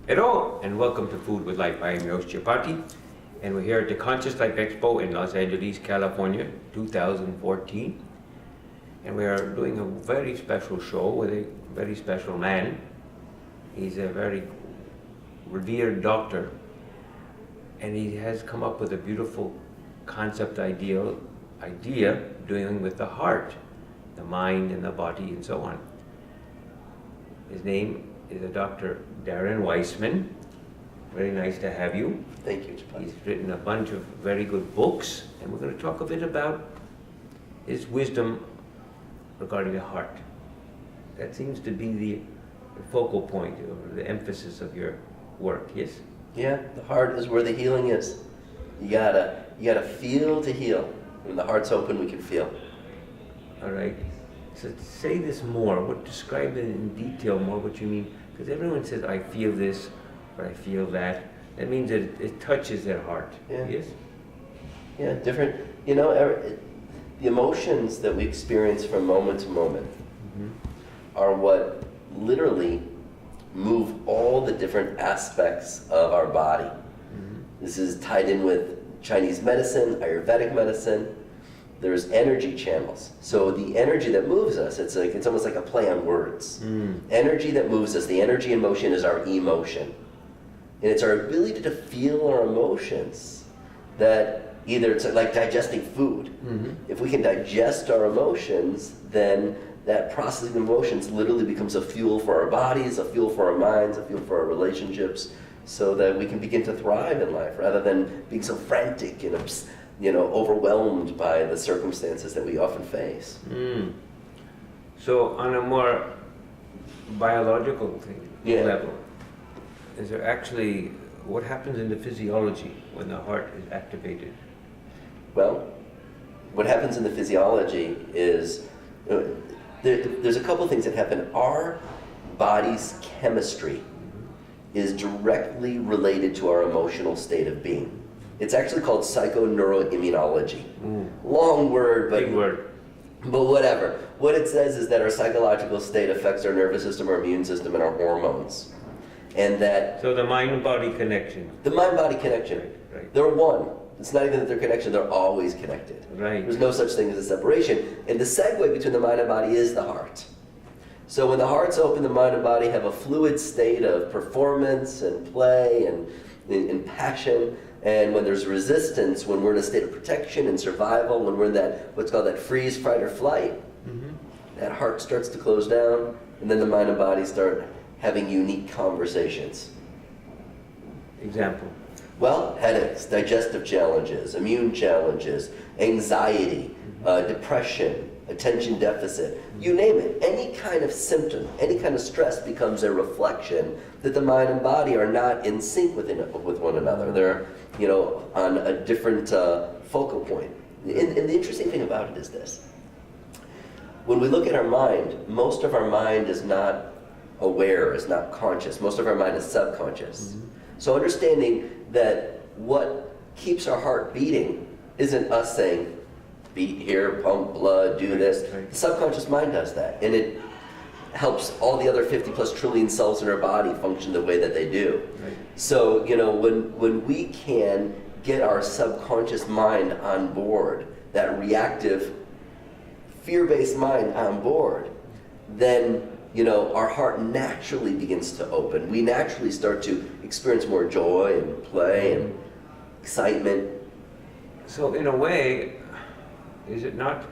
Hello and welcome to Food with Life. I am your host Chapatti, and we're here at the Conscious Life Expo in Los Angeles, California, 2014. And we are doing a very special show with a very special man. He's a very revered doctor, and he has come up with a beautiful concept idea dealing with the heart, the mind and the body and so on. His name is a Dr. Darren Weissman. Very nice to have you. Thank you, Chapatti. He's written a bunch of very good books, and we're going to talk a bit about his wisdom regarding the heart. That seems to be the focal point or the emphasis of your work, yes? Yeah, the heart is where the healing is. You gotta feel to heal. When the heart's open, we can feel. All right. So say this more. Describe it in detail more what you mean. Because everyone says, I feel this, or I feel that. That means that it touches their heart. Yeah. Yes? Yeah, different. The emotions that we experience from moment to moment are what literally move all the different aspects of our body. This is tied in with Chinese medicine, Ayurvedic medicine. There's energy channels. So the energy that moves us, it's almost like a play on words. Energy that moves us, the energy in motion is our emotion. And it's our ability to feel our emotions that either it's like digesting food. If we can digest our emotions, then that processing of emotions literally becomes a fuel for our bodies, a fuel for our minds, a fuel for our relationships, so that we can begin to thrive in life rather than being so frantic and overwhelmed by the circumstances that we often face. So on a more biological level, is there actually, what happens in the physiology when the heart is activated? Well, what happens in the physiology is, there's a couple things that happen. Our body's chemistry is directly related to our emotional state of being. It's actually called psychoneuroimmunology. Long word, but big word. But whatever. What it says is that our psychological state affects our nervous system, our immune system, and our hormones. And that... So the mind-body connection. The mind-body connection. Right. They're one. It's not even that they're connected, they're always connected. Right. There's no such thing as a separation. And the segue between the mind and body is the heart. So when the heart's open, the mind and body have a fluid state of performance and play and passion. And when there's resistance, when we're in a state of protection and survival, when we're in that, what's called that freeze, fight, or flight, that heart starts to close down, and then the mind and body start having unique conversations. Example? Well, headaches, digestive challenges, immune challenges, anxiety, depression, attention deficit, you name it. Any kind of symptom, any kind of stress becomes a reflection that the mind and body are not in sync with one another. They're, on a different focal point. And the interesting thing about it is this. When we look at our mind, most of our mind is not aware, is not conscious. Most of our mind is subconscious. So understanding that what keeps our heart beating isn't us saying, beat here, pump blood, do this. The subconscious mind does that, and it helps all the other 50 plus trillion cells in our body function the way that they do. So, when we can get our subconscious mind on board, that reactive, fear-based mind on board, then, our heart naturally begins to open. We naturally start to experience more joy and play and excitement. So in a way, is it not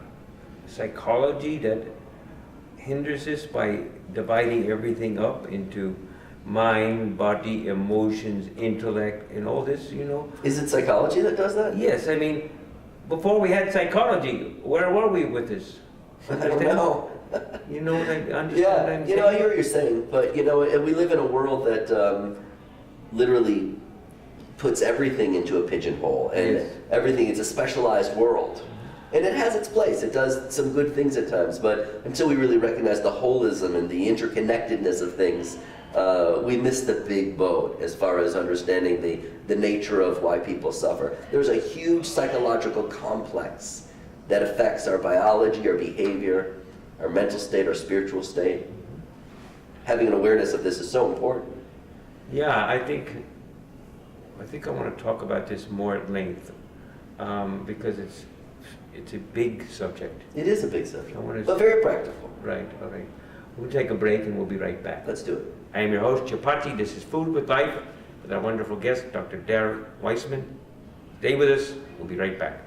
psychology that hinders this by dividing everything up into mind, body, emotions, intellect, and all this, Is it psychology that does that? Yes, I mean, before we had psychology, where were we with this? I don't know. You know what I understand? Yeah, what I'm saying? I hear what you're saying, but we live in a world that literally puts everything into a pigeonhole, and everything is a specialized world. And it has its place. It does some good things at times, but until we really recognize the holism and the interconnectedness of things, we miss the big boat as far as understanding the nature of why people suffer. There's a huge psychological complex that affects our biology, our behavior, our mental state, our spiritual state. Having an awareness of this is so important. Yeah, I think I want to talk about this more at length, because it's a big subject. It is a big subject, I wanna- but very practical. Right, all right. We'll take a break and we'll be right back. Let's do it. I am your host, Chapatti. This is Food with Life with our wonderful guest, Dr. Darren Weissman. Stay with us. We'll be right back.